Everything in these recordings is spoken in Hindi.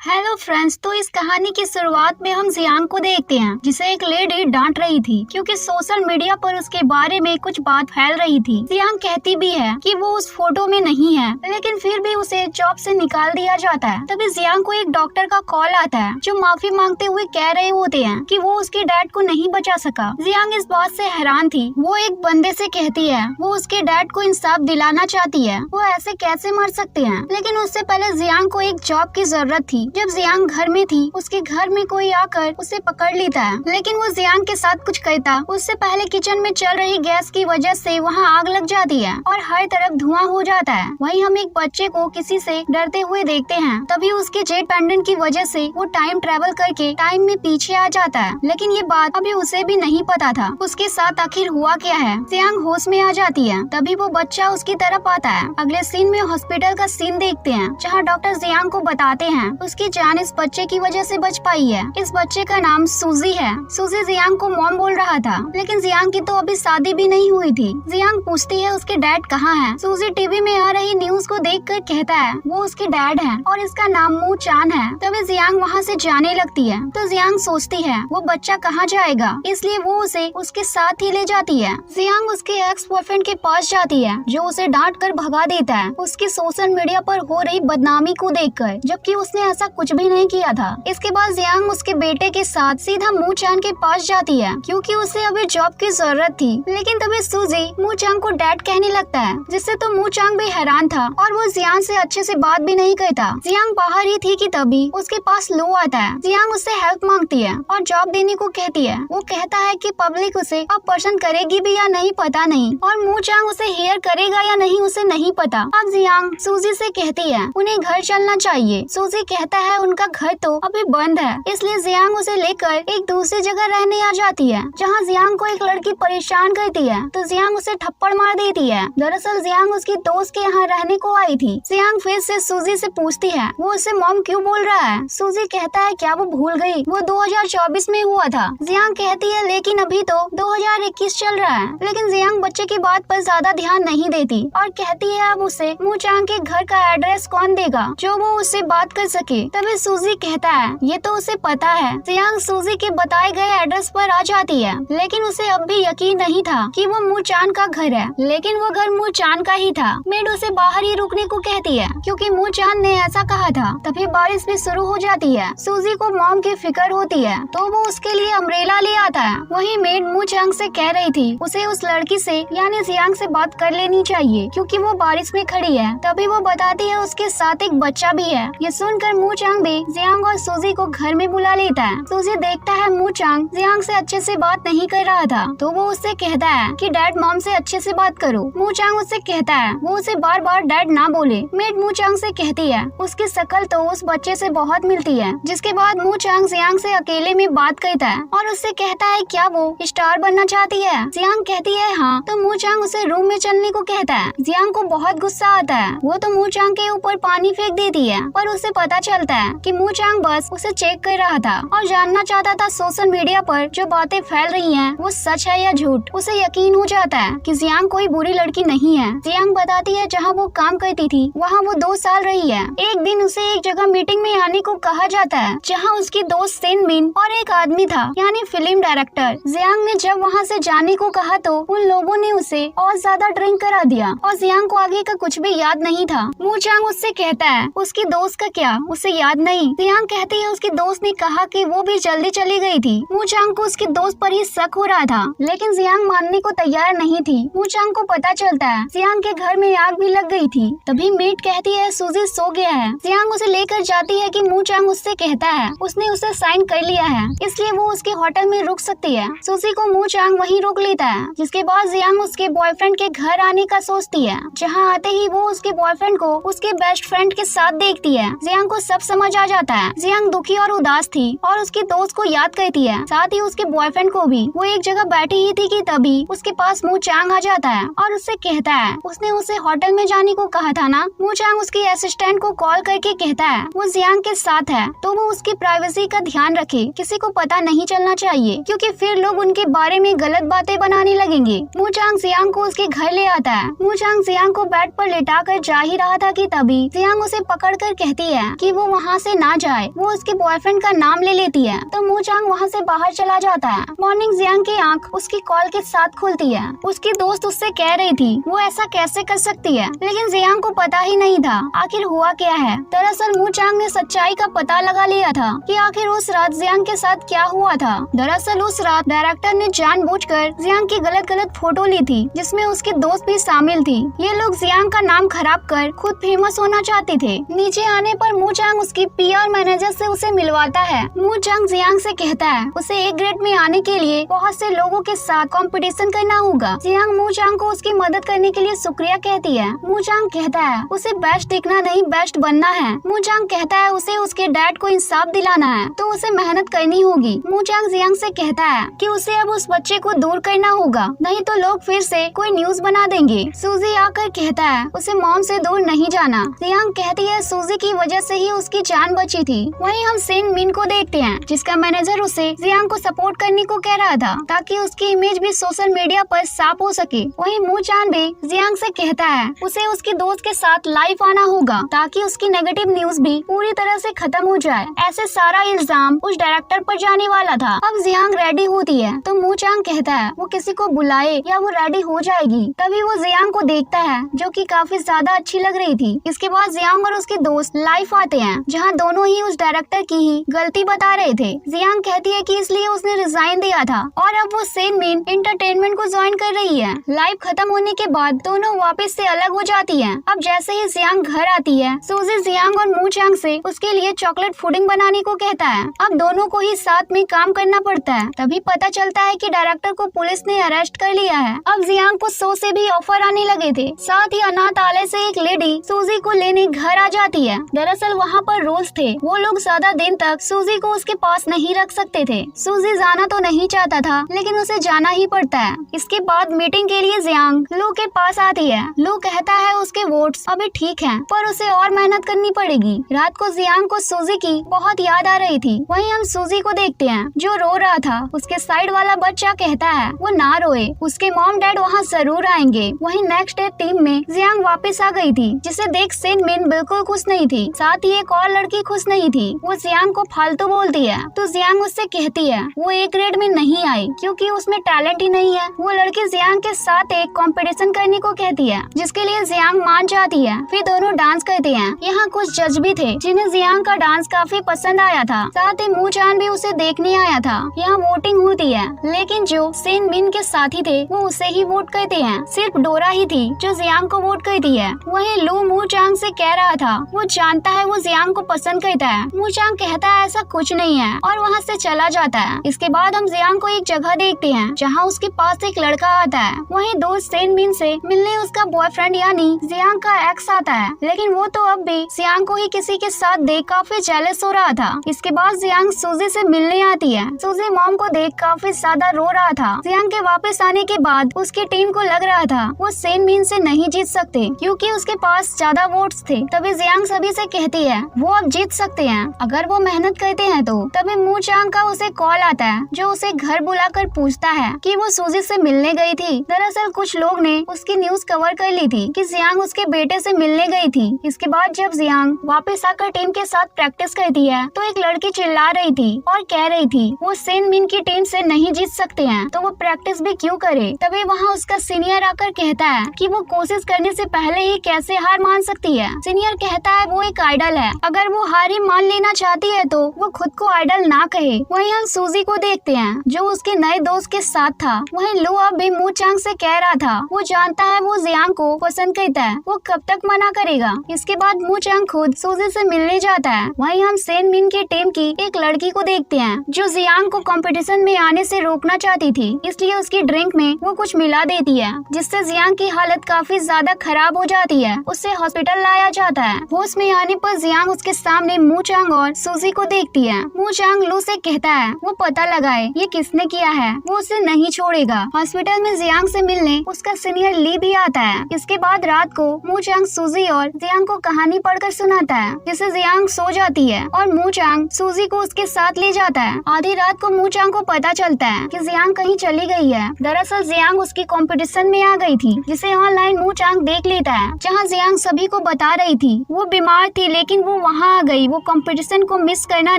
हेलो फ्रेंड्स, तो इस कहानी की शुरुआत में हम जियांग को देखते हैं जिसे एक लेडी डांट रही थी क्योंकि सोशल मीडिया पर उसके बारे में कुछ बात फैल रही थी। जियांग कहती भी है कि वो उस फोटो में नहीं है, लेकिन फिर भी उसे जॉब से निकाल दिया जाता है। तभी जियांग को एक डॉक्टर का कॉल आता है जो माफी मांगते हुए कह रहे होते हैं कि वो उसके डैड को नहीं बचा सका। जियांग इस बात से हैरान थी। वो एक बंदे से कहती है वो उसके डैड को इंसाफ दिलाना चाहती है, वो ऐसे कैसे मर सकते हैं। लेकिन उससे पहले जियांग को एक जॉब की जरूरत थी। जब जियांग घर में थी उसके घर में कोई आकर उसे पकड़ लेता है, लेकिन वो जियांग के साथ कुछ करता उससे पहले किचन में चल रही गैस की वजह से वहाँ आग लग जाती है और हर तरफ धुआं हो जाता है। वहीं हम एक बच्चे को किसी से डरते हुए देखते हैं। तभी उसके जेट पेंडेंट की वजह से वो टाइम ट्रेवल करके टाइम में पीछे आ जाता है, लेकिन ये बात अभी उसे भी नहीं पता था उसके साथ आखिर हुआ क्या है। जियांग होश में आ जाती है, तभी वो बच्चा उसकी तरफ आता है। अगले सीन में हॉस्पिटल का सीन देखते हैं जहाँ डॉक्टर जियांग को बताते हैं उसकी जान इस बच्चे की वजह से बच पाई है। इस बच्चे का नाम सूजी है। सूजी जियांग को मॉम बोल रहा था, लेकिन जियांग की तो अभी शादी भी नहीं हुई थी। जियांग पूछती है उसके डैड कहाँ हैं। सूजी टीवी में आ रही न्यूज को देखकर कहता है वो उसके डैड हैं और इसका नाम मू चान है। तभी जियांग वहाँ से जाने लगती है तो जियांग सोचती है वो बच्चा कहाँ जाएगा, इसलिए वो उसे उसके साथ ही ले जाती है। जियांग उसके एक्स बॉयफ्रेंड के पास जाती है जो उसे डांट कर भगा देता है उसकी सोशल मीडिया पर हो रही बदनामी को देखकर, जबकि उसने ऐसा कुछ भी नहीं किया था। इसके बाद जियांग उसके बेटे के साथ सीधा मू चान के पास जाती है क्योंकि उसे अभी जॉब की जरूरत थी। लेकिन तभी सूजी मू चांग को डैड कहने लगता है, जिससे तो मू चांग भी हैरान था और वो जियांग से अच्छे से बात भी नहीं करता। जियांग बाहर ही थी कि तभी उसके पास लो आता है। जियांग उससे हेल्प मांगती है और जॉब देने को कहती है। वो कहता है कि पब्लिक उसे अब पसंद करेगी भी या नहीं पता नहीं, और मू चांग उसे हेयर करेगा या नहीं उसे नहीं पता। अब जियांग सूजी से कहती है उन्हें घर चलना चाहिए। सूजी कहता है उनका घर तो अभी बंद है, इसलिए जियांग उसे लेकर एक दूसरी जगह रहने आ जाती है जहाँ जियांग को एक लड़की परेशान करती है तो जियांग उसे थप्पड़ मार देती है। दरअसल जियांग उसकी दोस्त के यहाँ रहने को आई थी। जियांग फिर से सूजी से पूछती है वो उसे मॉम क्यों बोल रहा है। सूजी कहता है क्या वो भूल गई, वो 2024 में हुआ था। जियांग कहती है लेकिन अभी तो 2021 चल रहा है। लेकिन जियांग बच्चे की बात पर ज्यादा ध्यान नहीं देती और कहती है अब उसे मू चांग के घर का एड्रेस कौन देगा जो वो उससे बात कर सके। तभी सूजी कहता है ये तो उसे पता है। जियांग सूजी के बताए गए एड्रेस पर आ जाती है, लेकिन उसे अब भी यकीन नहीं था कि वो मू चान का घर है, लेकिन वो घर मू चान का ही था। मेड उसे बाहर ही रुकने को कहती है क्योंकि मू चान ने ऐसा कहा था। तभी बारिश भी शुरू हो जाती है। सूजी को मॉम की फिक्र होती है तो वो उसके लिए अम्ब्रेला ले आता है। वहीं मेड मू चांग से कह रही थी उसे उस लड़की से यानी जियांग से बात कर लेनी चाहिए क्योंकि वो बारिश में खड़ी है। तभी वो बताती है उसके साथ एक बच्चा भी है। ये सुनकर मू चांग भी जियांग और सूजी को घर में बुला लेता है। सूजी देखता है मू चांग जियांग से अच्छे से बात नहीं कर रहा था तो वो उससे कहता है कि डैड मॉम से अच्छे से बात करो। मू चांग उससे कहता है वो उसे बार बार डैड ना बोले। मेड मू चांग से कहती है उसकी शक्ल तो उस बच्चे से बहुत मिलती है। जिसके बाद मू चांग जियांग से अकेले में बात करता है और उससे कहता है क्या वो स्टार बनना चाहती है। जियांग कहती है हाँ, तो मू चांग उसे रूम में चलने को कहता है। जियांग को बहुत गुस्सा आता है। वो तो मू चांग के ऊपर पानी फेंक देती है पर उसे पता चलता है कि मू चांग बस उसे चेक कर रहा था और जानना चाहता था सोशल मीडिया पर जो बातें फैल रही हैं वो सच है या झूठ। उसे यकीन हो जाता है कि जियांग कोई बुरी लड़की नहीं है। जियांग बताती है जहाँ वो काम करती थी वहाँ वो 2 साल रही है। एक दिन उसे एक जगह मीटिंग में आने को कहा जाता है जहाँ उसकी दोस्त सेन मिन और एक आदमी था यानी फिल्म डायरेक्टर। जियांग ने जब वहाँ से जाने को कहा तो उन लोगों ने उसे और ज्यादा ड्रिंक करा दिया और जियांग को आगे का कुछ भी याद नहीं था। मू चांग उससे कहता है उसकी दोस्त का क्या, उसे याद नहीं। जियांग कहती है उसकी दोस्त ने कहा कि वो भी जल्दी चली गई थी। मू चांग को उसकी दोस्त पर ही शक हो रहा था, लेकिन जियांग मानने को तैयार नहीं थी। मू चांग को पता चलता है जियांग के घर में आग भी लग गई थी। तभी मेड कहती है सूजी सो गया है। जियांग उसे लेकर जाती है कि मू चांग उससे कहता है उसने उसे साइन कर लिया है, इसलिए वो उसके होटल में रुक सकती है। सूजी को मू चांग वहीं रोक लेता है। जिसके बाद जियांग उसके बॉयफ्रेंड के घर आने का सोचती है। जहाँ आते ही वो उसके बॉयफ्रेंड को उसके बेस्ट फ्रेंड के साथ देखती है। जियांग को सब समझ आ जाता है। जियांग दुखी और उदास थी और उसकी दोस्त को याद करती है, साथ ही उसके बॉयफ्रेंड को भी। वो एक जगह बैठी ही थी कि तभी उसके पास मू चांग आ जाता है और उससे कहता है उसने उसे होटल में जाने को कहा था ना। मू चांग उसकी असिस्टेंट को कॉल करके कहता है वो जियांग के साथ है तो वो उसकी प्राइवेसी का ध्यान रखे, किसी को पता नहीं चलना चाहिए क्योंकि फिर लोग उनके बारे में गलत बातें बनाने लगेंगे। मू चांग जियांग को उसके घर ले आता है। मू चांग जियांग को बेड पर लेटा कर जा ही रहा था कि तभी जियांग उसे पकड़ कर कहती है कि वो वहाँ से ना जाए। वो उसके बॉयफ्रेंड का नाम ले लेती है तो मू चांग वहाँ से बाहर चला जाता है। मॉर्निंग जियांग की आंख उसकी कॉल के साथ खुलती है। उसकी दोस्त उससे कह रही थी वो ऐसा कैसे कर सकती है, लेकिन जियांग को पता ही नहीं था आखिर हुआ क्या है। दरअसल मू चांग ने सच्चाई का पता लगा लिया था कि आखिर उस रात जियांग के साथ क्या हुआ था। दरअसल उस रात डायरेक्टर ने जानबूझकर जियांग की गलत फोटो ली थी जिसमें उसकी दोस्त भी शामिल थी। ये लोग जियांग का नाम खराब कर खुद फेमस होना चाहते थे। नीचे आने पर मू चांग उसकी पीआर मैनेजर से उसे मिलवाता है। मू चांग जियांग से कहता है उसे ए ग्रेड में आने के लिए बहुत से लोगों के साथ कंपटीशन करना होगा। जियांग मू चांग को उसकी मदद करने के लिए शुक्रिया कहती है। मू चांग कहता है उसे बेस्ट दिखना नहीं बेस्ट बनना है। मू चांग कहता है उसे उसके डैड को इंसाफ दिलाना है तो उसे मेहनत करनी होगी। मू चांग जियांग से कहता है कि उसे अब उस बच्चे को दूर करना होगा, नहीं तो लोग फिर से कोई न्यूज बना देंगे। सूजी आकर कहता है उसे मॉम से दूर नहीं जाना। जियांग कहती है सूजी की वजह से ही उसकी जान बची थी। वहीं हम सेन मिन को देखते हैं जिसका मैनेजर उसे जियांग को सपोर्ट करने को कह रहा था ताकि उसकी इमेज भी सोशल मीडिया पर साफ हो सके। वहीं मू चांग भी जियांग से कहता है उसे उसकी दोस्त के साथ लाइव आना होगा ताकि उसकी नेगेटिव न्यूज भी पूरी तरह से खत्म हो जाए। ऐसे सारा इल्जाम उस डायरेक्टर पर जाने वाला था। अब जियांग रेडी होती है तो मू चांग कहता है वो किसी को बुलाए या वो रेडी हो जाएगी। तभी वो जियांग को देखता है जो कि काफी ज्यादा अच्छी लग रही थी। इसके बाद जियांग और उसके दोस्त लाइव आते हैं जहाँ दोनों ही उस डायरेक्टर की ही गलती बता रहे थे। जियांग कहती है कि इसलिए उसने रिजाइन दिया था और अब वो सेन मिन एंटरटेनमेंट को ज्वाइन कर रही है। लाइव खत्म होने के बाद दोनों वापस से अलग हो जाती है। अब जैसे ही जियांग घर आती है सूजी जियांग और मू चांग से उसके लिए चॉकलेट पुडिंग बनाने को कहता है। अब दोनों को ही साथ में काम करना पड़ता है। तभी पता चलता है कि डायरेक्टर को पुलिस ने अरेस्ट कर लिया है। अब जियांग को शो से भी ऑफर आने लगे थे। साथ ही अनाथालय से एक लेडी सूजी को लेने घर आ जाती है। दरअसल वहाँ पर रूल्स थे, वो लोग ज्यादा दिन तक सूजी को उसके पास नहीं रख सकते थे। सूजी जाना तो नहीं चाहता था लेकिन उसे जाना ही पड़ता है। इसके बाद मीटिंग के लिए जियांग लू के पास आती है। लू कहता है उसके वोट्स अभी ठीक हैं, पर उसे और मेहनत करनी पड़ेगी। रात को जियांग को सूजी की बहुत याद आ रही थी। वहीं हम सूजी को देखते हैं जो रो रहा था। उसके साइड वाला बच्चा कहता है वो ना रोए, उसके मॉम डैड वहाँ जरूर आएंगे। वहीं नेक्स्ट डे टीम में जियांग वापस आ गई थी जिसे देख सेन मिन बिल्कुल खुश नहीं थी। साथ ही एक और लड़की खुश नहीं थी। वो जियांग को फालतू बोलती है तो जियांग उससे कहती है वो ए ग्रेड में नहीं आई क्योंकि उसमें टैलेंट ही नहीं है। वो लड़की जियांग के साथ एक कंपटीशन करने को कहती है जिसके लिए जियांग मान जाती है। फिर दोनों डांस करते हैं। यहाँ कुछ जज भी थे जिन्हें जियांग का डांस काफी पसंद आया था। साथ ही मू चांग भी उसे देखने आया था। यहाँ वोटिंग होती है लेकिन जो सेन मिन के साथी थे वो उसे ही वोट करते हैं। सिर्फ डोरा ही थी जो जियांग को वोट करती है। वहीं लू मू चांग से कह रहा था वो जानता है वो जियांग को पसंद करता है। मू चांग कहता है ऐसा कुछ नहीं है और वहाँ से चला जाता है। इसके बाद हम जियांग को एक जगह देखते हैं जहाँ उसके पास एक लड़का आता है। वहीं दोस्त सेन मिन से मिलने उसका बॉयफ्रेंड यानी जियांग का एक्स आता है, लेकिन वो तो अब भी जियांग को ही किसी के साथ देख काफी जेलस हो रहा था। इसके बाद जियांग सूजी से मिलने आती है। सूजी मॉम को देख काफी ज्यादा रो रहा था। जियांग के वापस आने के बाद उसकी टीम को लग रहा था वो सेन मिन से नहीं जीत सकते क्योंकि उसके पास ज्यादा वोट्स थे। तभी जियांग सभी से कहती है वो अब जीत सकते हैं अगर वो मेहनत करते हैं तो। तभी मू चांग का उसे कॉल आता है जो उसे घर बुलाकर पूछता है कि वो सूजी से मिलने गई थी। दरअसल कुछ लोग ने उसकी न्यूज कवर कर ली थी कि जियांग उसके बेटे से मिलने गई थी। इसके बाद जब जियांग वापस आकर टीम के साथ प्रैक्टिस करती है तो एक लड़की चिल्ला रही थी और कह रही थी वो सेन मिन की टीम से नहीं जीत सकते हैं तो वो प्रैक्टिस भी क्यों करे। तभी वहाँ उसका सीनियर आकर कहता है कि वो कोशिश करने से पहले ही कैसे हार मान सकती है। सीनियर कहता है वो एक आइडल है, अगर वो हार ही मान लेना चाहती है तो वो खुद को आइडल ना कहे। वहीं हम सूजी को देखते हैं जो उसके नए दोस्त के साथ था। वहीं लू अब भी मू चांग से कह रहा था वो जानता है वो जियांग को पसंद करता है, वो कब तक मना करेगा। इसके बाद मू चांग खुद सूजी से मिलने जाता है। वहीं हम सेन मिन की टीम की एक लड़की को देखते हैं जो जियांग को कंपटीशन में आने से रोकना चाहती थी, इसलिए उसकी ड्रिंक में वो कुछ मिला देती है जिससे जियांग की हालत काफी ज्यादा खराब हो जाती है। उसे हॉस्पिटल लाया जाता है। होश में आने पर जियांग उसके सामने मू चांग और सूजी को देखती है। मू चांग लू से कहता है वो पता लगाए ये किसने किया है, वो उसे नहीं छोड़ेगा। हॉस्पिटल में जियांग से मिलने उसका सीनियर ली भी आता है। इसके बाद रात को मू चांग सूजी और जियांग को कहानी पढ़कर सुनाता है जिससे जियांग सो जाती है और मू चांग सूजी को उसके साथ ले जाता है। आधी रात को मू चांग को पता चलता है कि जियांग कहीं चली गई है। दरअसल जियांग उसकी कंपटीशन में आ गई थी जिसे ऑनलाइन मू चांग देख लेता है, जहाँ जियांग सभी को बता रही थी वो बीमार थी लेकिन वो वहाँ आ गई। वो कंपटीशन को मिस करना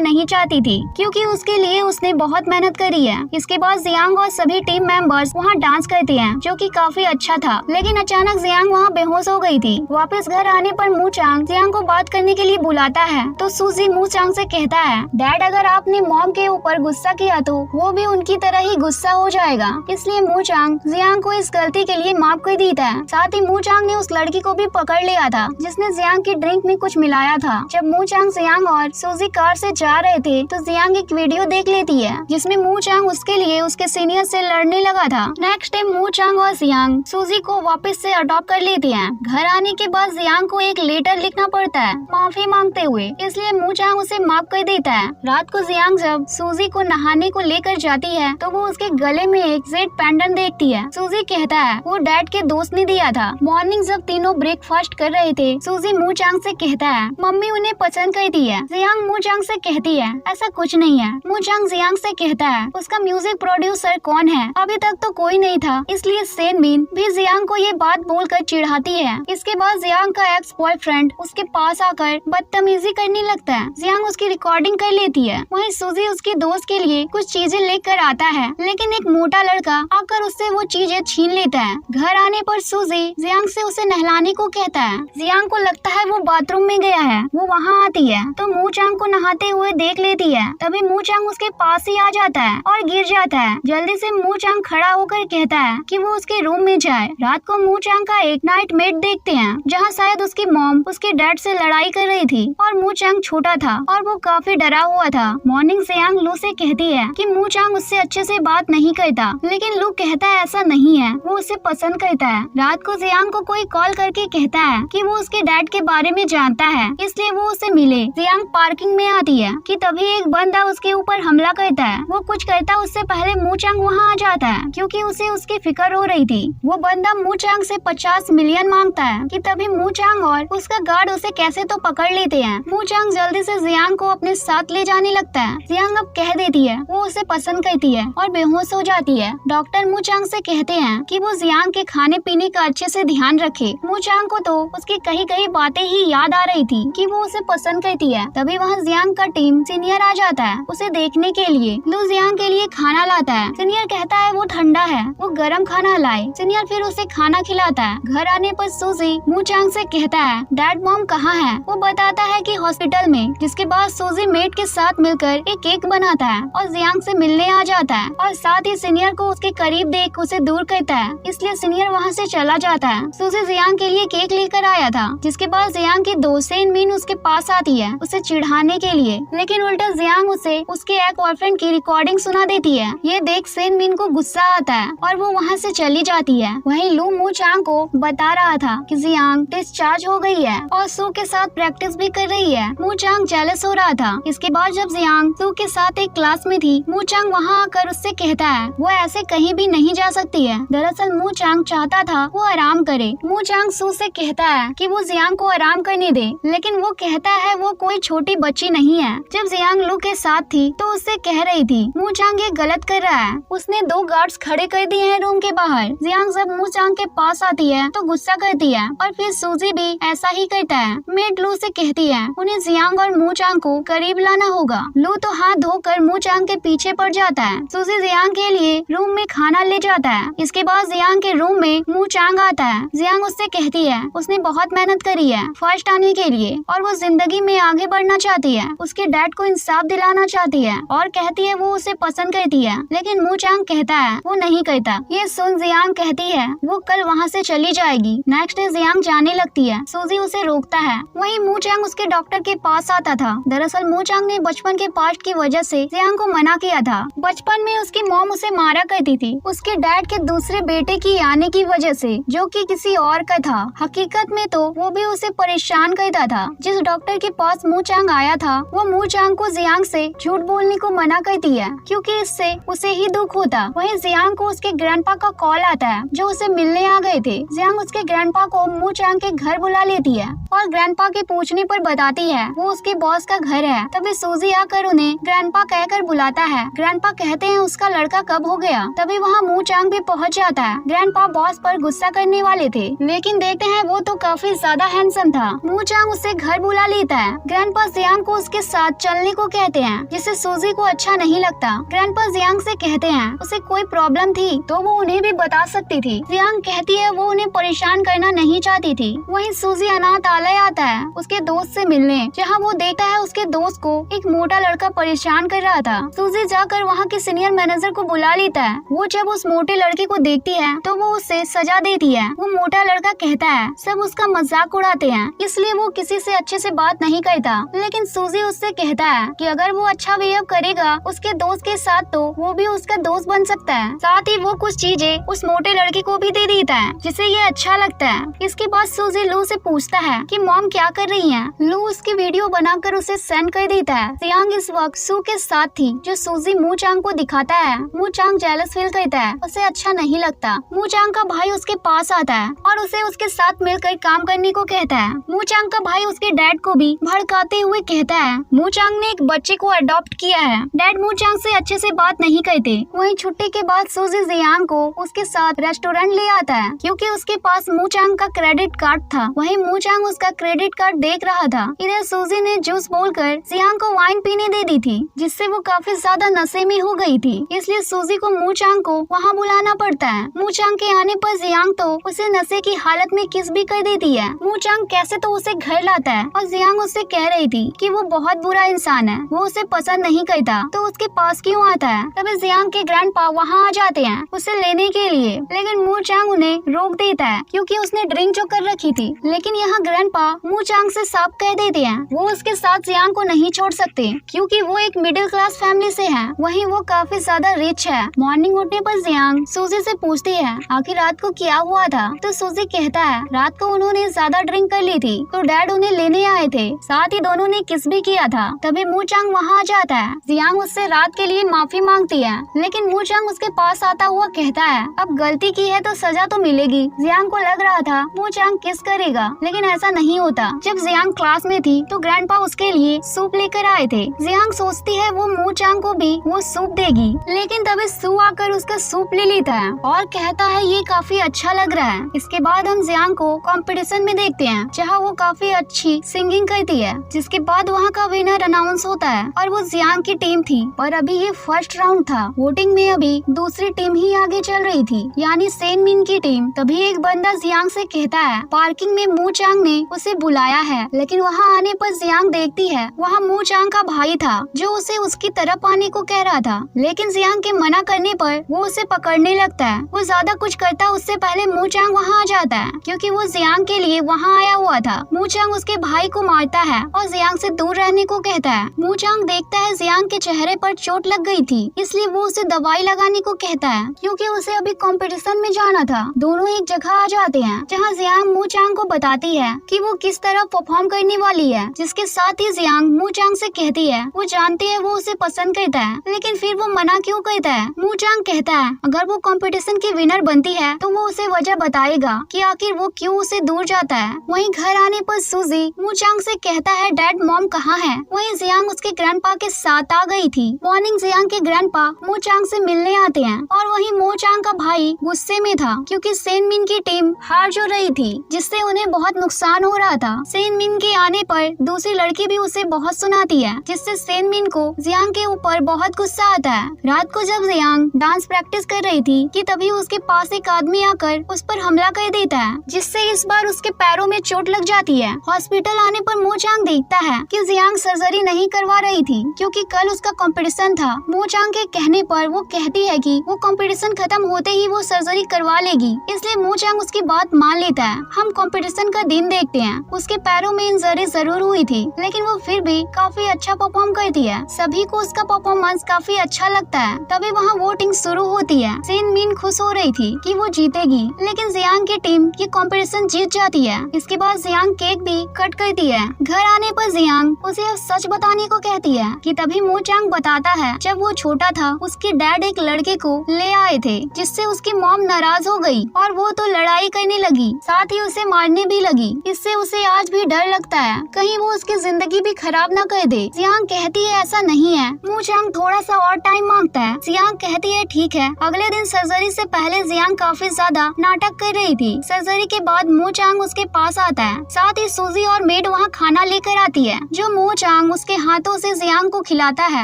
नहीं चाहती थी क्योंकि उसके लिए उसने बहुत मेहनत करी है। इसके बाद जियांग और सभी टीम मेंबर्स वहाँ डांस करते हैं जो कि काफी अच्छा था। लेकिन अचानक जियांग वहाँ बेहोश हो गई थी। वापस घर आने पर मू चांग जियांग को बात करने के लिए बुलाता है तो सूजी मू चांग से कहता है, डैड अगर आपने मॉम के ऊपर गुस्सा किया तो वो भी उनकी तरह ही गुस्सा हो जाएगा, इसलिए मू चांग जियांग को इस गलती के लिए माफ कर देता है। साथ ही मू चांग ने उस लड़की को भी पकड़ लिया था जिसने जियांग की ड्रिंक में कुछ मिलाया था। जब मू चांग जियांग और सूजी कार से जा रहे थे तो जियांग एक वीडियो देख लेती है जिसमें मू चांग उसके लिए उसके सीनियर से लड़ने लगा था। नेक्स्ट डे मू चांग और जियांग सूजी को वापस से अडॉप्ट कर लेते हैं। घर आने के बाद जियांग को एक लेटर लिखना पड़ता है माफी मांगते हुए, इसलिए मू चांग उसे माफ कर देता है। रात को जियांग जब सूजी को नहाने को लेकर जाती है तो वो उसके गले में एक जेड पेंडेंट देखती है। सूजी कहता है वो डैड के दोस्त ने दिया था। मॉर्निंग जब तीनों ब्रेकफास्ट कर रहे थे सूजी मू चांग से कहता है मम्मी उन्हें पसंद करती है। जियांग मू चांग से कहती है ऐसा कुछ नहीं है। मू चांग जियांग से कहता है उसका म्यूजिक प्रोड्यूसर कौन है, अभी तक तो कोई नहीं था, इसलिए सेन मिन भी जियांग को ये बात बोलकर चिढ़ाती है। इसके बाद जियांग का एक्स बॉयफ्रेंड उसके पास आकर बदतमीजी करने लगता है। जियांग उसकी रिकॉर्डिंग कर लेती है। वहीं सूजी उसके दोस्त के लिए कुछ चीजें लेकर आता है लेकिन एक मोटा लड़का आकर उससे वो चीजें छीन लेता है। घर आने पर सूजी जियांग से उसे नहलाने को कहता है। जियांग को लगता है वो बाथरूम में गया है। वो वहाँ आती है तो मू चांग को नहाते हुए देख लेती है। तभी मू चांग उसके पास ही आ जाता है और गिर जाता है। जल्दी से मू चांग खड़ा होकर कहता है कि वो उसके रूम में जाए। रात को मू चांग का एक नाइट मेट देखते हैं जहाँ शायद उसकी मॉम उसके डैड से लड़ाई कर रही थी और मू चांग छोटा था और वो काफी डरा हुआ था। मॉर्निंग जियांग लू से कहती है कि मू चांग उससे अच्छे से बात नहीं करता, लेकिन लू कहता है ऐसा नहीं है, वो उसे पसंद करता है। रात को जियांग को कोई कॉल करके कहता है कि वो उसके डैड के बारे में जानता है, इसलिए वो उसे मिले। जियांग पार्किंग में आती है कि तभी एक बंदा उसके ऊपर हमला करता है। वो कुछ करता उससे पहले मू चांग वहाँ आ जाता है क्योंकि उसे उसकी फिक्र हो रही थी। वो बंदा मू चांग से 50 मिलियन मांगता है कि तभी मू चांग और उसका गार्ड उसे कैसे तो पकड़ लेते हैं। मू चांग जल्दी से जियांग को अपने साथ ले जाने लगता है। जियांग अब कह देती है वो उसे पसंद करती है और बेहोश हो जाती है। डॉक्टर मू चांग से कहते हैं कि वो जियांग के खाने पीने का अच्छे से ध्यान रखे। मू चांग को तो उसकी कई कई बातें ही याद आ रही थी कि वो उसे पसंद करती है। तभी वहाँ जियांग का टीम सीनियर आ जाता है उसे देखने के लिए। लू जियांग के लिए खाना लाता है। सीनियर कहता है वो ठंडा है, वो गर्म खाना लाए। सीनियर फिर उसे खाना खिलाता है। घर आने पर सूजी मू चांग से कहता है डैड मॉम कहाँ है। वो बताता है कि हॉस्पिटल में। जिसके बाद सूजी मेट के साथ मिलकर एक केक बनाता है और जियांग से मिलने आ जाता है और साथ ही सीनियर को उसके करीब देख उसे दूर करता है, इसलिए सीनियर वहाँ से चला जाता है। सूजी जियांग के लिए केक लेकर आया था। जिसके बाद जियांग की दोस्त सेन मिन उसके पास आती है उसे चिढ़ाने के लिए, लेकिन उल्टा जियांग उसे उसके एक बॉयफ्रेंड की रिकॉर्डिंग सुना देती है। ये देख सेन मिन को गुस्सा आता है और वो वहाँ से चली जाती है। वहीं लू मू चांग को बता रहा था कि जियांग डिस्चार्ज हो गई है और सू के साथ प्रैक्टिस भी कर रही है। मू चांग जेलस हो रहा था। इसके बाद जब जियांग सू के साथ एक क्लास में थी, मू चांग वहाँ आकर उससे कहता है वो ऐसे कहीं भी नहीं जा सकती है। दरअसल मू चांग चाहता था वो आराम करे। मू चांग सू से कहता है कि वो जियांग को आराम करने दे, लेकिन वो कहता है वो कोई छोटी बच्ची नहीं है। जब जियांग लू के साथ थी तो उससे कह रही थी मू चांग ये गलत कर रहा है। उसने 2 गार्ड्स खड़े कर दिए हैं रूम के बाहर। जियांग जब मू चांग के पास आती है तो गुस्सा करती है और फिर सूजी भी ऐसा ही करता है। मेड लू से कहती है उन्हें जियांग और मू चांग को करीब लाना होगा। लू तो हाथ धोकर मू चांग के पीछे पड़ जाता है। सूजी जियांग के लिए रूम में खाना ले जाता है। इसके बाद जियांग के रूम में मू चांग आता है। जियांग उससे कहती है उसने बहुत मेहनत करी है फर्स्ट आने के लिए और वो जिंदगी में आगे बढ़ना चाहती है। उसके डैड को इंसाफ दिलाना चाहती है और कहती है वो उसे पसंद करती है, लेकिन मू चांग कहता है वो नहीं करता। ये सुन जियांग कहती है वो कल वहाँ से चली जाएगी। नेक्स्ट डे जियांग जाने लगती है। सूजी उसे रोकता है। वहीं मू चांग उसके डॉक्टर के पास आता था। दरअसल मू चांग ने बचपन के पास्ट की वजह से जियांग को मना किया था। बचपन में उसकी मॉम उसे मारा करती थी उसके डैड के दूसरे बेटे की आने की वजह से, जो कि किसी और का था। हकीकत में तो वो भी उसे परेशान करता था। जिस डॉक्टर के पास मू चांग आया था वो मू चांग को जियांग से झूठ बोलने को मना करती है क्योंकि इससे उसे ही दुख होता। वहीं जियांग को उसके ग्रैंडपा का कॉल आता है जो उसे मिलने आ गए थे। जियांग उसके ग्रैंडपा को मू चांग के घर बुला लेती है और ग्रैंडपा के पूछने पर बताती है वो उसके बॉस का घर है। तभी सूजी आकर उन्हें ग्रैंडपा कहकर बुलाता है। ग्रैंडपा कहते हैं उसका लड़का कब हो गया। तभी वहाँ मू चांग भी पहुँच जाता है। ग्रैंडपा बॉस पर गुस्सा करने वाले थे, लेकिन देखते हैं वो तो काफी ज्यादा हैंडसम था। मू चांग उसे घर बुला लेता है। ग्रैंडपा जियांग को उसके साथ चलने को कहते हैं, जिससे सूजी को अच्छा नहीं लगता। ग्रैंडपा जियांग से कहते हैं उसे कोई प्रॉब्लम थी तो वो उन्हें भी बता सकती थी। जियांग कहती है वो उन्हें परेशान करना नहीं चाहती थी। वहीं सूजी अनाथालय आता है उसके दोस्त से मिलने, जहाँ वो देखता है उसके दोस्त को एक मोटा लड़का परेशान कर रहा था। सूजी जाकर वहाँ के सीनियर मैनेजर को बुला लेता है। वो जब उस मोटे लड़के को देखती है तो वो उसे सजा देती है। वो मोटा लड़का कहता है सब उसका मजाक उड़ाते हैं, इसलिए वो किसी से अच्छे से बात नहीं करता। लेकिन सूजी उससे कहता है कि अगर वो अच्छा बिहेव करेगा उसके दोस्त के साथ तो वो भी उसका दोस्त बन सकता है। साथ ही वो कुछ चीजें उस मोटे लड़के को भी दे देता है जिसे ये अच्छा लगता है। इसके बाद सूजी लू से पूछता है कि मॉम क्या कर रही है। लू उसकी वीडियो बनाकर उसे सेंड कर देता है। जियांग इस वक्त सू के साथ थी, जो सूजी मू चांग को दिखाता है। मू चांग जेलस फील करता है, उसे अच्छा नहीं लगता। मू चांग का भाई उसके पास आता है और उसे उसके साथ मिलकर काम करने को कहता है। मू चांग का भाई उसके डैड को भी भड़काते हुए कहता है मू चांग ने एक बच्चे को अडॉप्ट किया है। डैड मू चांग से अच्छे से बात नहीं करते। वहीं छुट्टी के बाद सूजी जियांग को उसके साथ रेस्टोरेंट ले आता है क्योंकि उसके पास मू चांग का क्रेडिट कार्ड था। वहीं मू चांग उसका क्रेडिट कार्ड देख रहा था। इधर सूजी ने जूस बोलकर जियांग को वाइन पीने दे दी थी, जिससे वो काफी ज्यादा नशे में हो गई थी। इसलिए सूजी को मू चांग को वहाँ बुलाना पड़ता है। मू चांग के आने पर जियांग तो उसे नशे की हालत में किस भी कर देती है। मू चांग कैसे तो उसे घर लाता है और जियांग उससे कह रही थी कि वो बहुत बुरा इंसान है, वो उसे पसंद नहीं करता तो उसके पास क्यों आता है। तभी जियांग के ग्रैंडपा वहाँ आ जाते हैं उसे लेने के लिए, लेकिन मू चांग उन्हें रोक देता है क्योंकि उसने ड्रिंक जो कर रखी थी। लेकिन यहाँ ग्रैंडपा मू चांग से साफ कह देते हैं वो उसके साथ जियांग को नहीं छोड़ सकते क्योंकि वो एक मिडिल क्लास फैमिली से है। वहीं वो काफी ज्यादा रिच है। मॉर्निंग उठने पर जियांग सूजी से पूछती है आखिर रात को क्या हुआ था। तो सूजी कहता है रात को उन्होंने ज्यादा ड्रिंक कर ली थी तो डैड उन्हें लेने आए थे, साथ ही दोनों ने किस भी किया था। तभी मू चांग वहाँ आ जाता है। जियांग उससे रात के लिए माफी मांगती है, लेकिन मू चांग उसके पास आता हुआ कहता है अब गलती की है तो सजा तो मिलेगी। जियांग को लग रहा था मू चांग किस करेगा, लेकिन ऐसा नहीं होता। जब जियांग क्लास में थी तो ग्रैंडपा उसके लिए सूप लेकर आए थे। जियांग सोचती है वो मू चांग को भी वो सूप देगी, लेकिन तभी सू आकर उसका सूप ले लेता है और कहता है ये काफी अच्छा लग रहा है। इसके बाद हम जियांग को कंपटीशन में देखते हैं जहाँ वो काफी अच्छी सिंगिंग करती है। जिसके बाद वहाँ का विनर अनाउंस होता है और वो जियांग की टीम थी। पर अभी ये फर्स्ट राउंड था, वोटिंग में अभी दूसरी टीम ही आगे चल रही थी, यानी सेन मिन की टीम। तभी एक बंदा जियांग से कहता है पार्किंग में मू चांग ने उसे बुलाया है, लेकिन वहाँ आने पर जियांग देखती है वहाँ मू चांग का भाई था जो उसे उसकी तरफ आने को कह रहा था। लेकिन जियांग के मना करने पर वो उसे पकड़ने लगता है। वो ज्यादा कुछ करता उससे पहले मू चांग वहाँ आ जाता है क्योंकि वो जियांग के लिए वहाँ आया हुआ था। मू चांग उसके भाई को मारता है और जियांग से दूर रहने को कहता है। मू चांग देखता है जियांग के चेहरे पर चोट लग गई थी, इसलिए वो उसे दवाई लगाने को कहता है क्योंकि उसे अभी कंपटीशन में जाना था। दोनों एक जगह आ जाते हैं जहाँ जियांग मू चांग को बताती है कि वो किस तरह परफॉर्म करने वाली है। जिसके साथ ही जियांग मू चांग से कहती है वो जानती है वो उसे पसंद करता है, लेकिन फिर वो मना क्यों करता है। मू चांग कहता है अगर वो कंपटीशन की विनर बनती है तो वो उसे वजह बताएगा कि आखिर वो क्यों उसे दूर जाता है। वहीं घर आने पर सूजी मू चांग से कहता है डैड मॉम कहाँ है। वहीं जियांग उसके ग्रैंडपा के साथ आ गई थी। मॉर्निंग जियांग के ग्रैंडपा मू चांग से मिलने आते हैं और वहीं मू चांग का भाई गुस्से में था क्योंकि सेन मिन की टीम हार जो रही थी, जिससे उन्हें बहुत नुकसान हो रहा था। सेन मिन के आने पर दूसरी लड़की भी उसे बहुत सुनाती है, जिससे सेन मिन को जियांग के ऊपर बहुत गुस्सा आता है। रात को जब जियांग डांस प्रैक्टिस कर रही थी कि तभी उसके पास एक आदमी आकर उस पर हमला कर देता है, जिससे इस बार उसके पैरों में चोट लग जाती है। हॉस्पिटल आने पर मू चांग देखता है कि जियांग सर्जरी नहीं करवा रही थी क्योंकि कल उसका कंपटीशन था। मू चांग के कहने पर वो कहती है कि वो कंपटीशन खत्म होते ही वो सर्जरी करवा लेगी, इसलिए मू चांग उसकी बात मान लेता है। हम कंपटीशन का दिन देखते हैं। उसके पैरों में इंजरी जरूर हुई थी, लेकिन वो फिर भी काफी अच्छा परफॉर्म करती है। सभी को उसका परफॉर्मेंस काफी अच्छा लगता है। तभी वहाँ वोटिंग शुरू होती है। सेन मिन खुश हो रही थी कि वो जीतेगी, लेकिन जियांग की टीम ये कंपटीशन जीत जाती है। इसके बाद जियांग केक भी कट करती है। घर आने पर जियांग उसे सच बताने को कहती है कि तभी मू चांग बताता है जब वो छोटा था उसके डैड एक लड़के को ले आए थे, जिससे उसकी मॉम नाराज हो गई और वो तो लड़ाई करने लगी, साथ ही उसे मारने भी लगी। इससे उसे आज भी डर लगता है कहीं वो उसकी जिंदगी भी खराब न कर दे। जियांग कहती है ऐसा नहीं है। मू चांग थोड़ा सा और टाइम मांगता है। जियांग कहती है ठीक है। अगले दिन सर्जरी से पहले जियांग काफी ज्यादा नाटक कर रही थी। सर्जरी के बाद मू चांग उसके पास आता है, साथ ही सूजी और मेड वहाँ खाना लेकर आती है जो मो चांग उसके हाथों से जियांग को खिलाता है।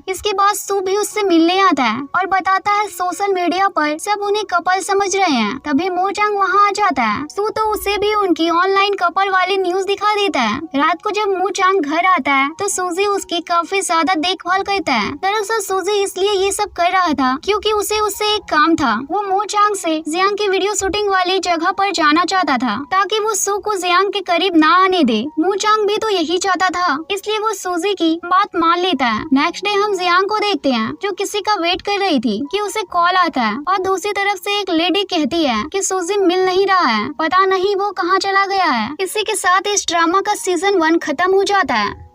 इसके बाद सू भी उससे मिलने आता है और बताता है सोशल मीडिया पर सब उन्हें कपल समझ रहे हैं। तभी मो चांग वहाँ आ जाता है। सू तो उसे भी उनकी ऑनलाइन कपल वाली न्यूज दिखा देता है। रात को जब मो चांग घर आता है तो सूजी उसकी काफी ज्यादा देखभाल करता है। दरअसल सूजी इसलिए ये सब कर रहा था क्योंकि उसे उससे एक काम था। वो मो चांग से जियांग की वीडियो शूटिंग वाली जगह पर जाना चाहता था ताकि वो सू को जियांग के करीब ना आने दे। मो चांग भी तो यही चाहता था, इसलिए वो सूजी की बात मान लेता है। नेक्स्ट डे हम जियांग को देखते हैं जो किसी का वेट कर रही थी कि उसे कॉल आता है और दूसरी तरफ से एक लेडी कहती है कि सूजी मिल नहीं रहा है, पता नहीं वो कहाँ चला गया है। इसी के साथ इस ड्रामा का सीजन 1 खत्म हो जाता है।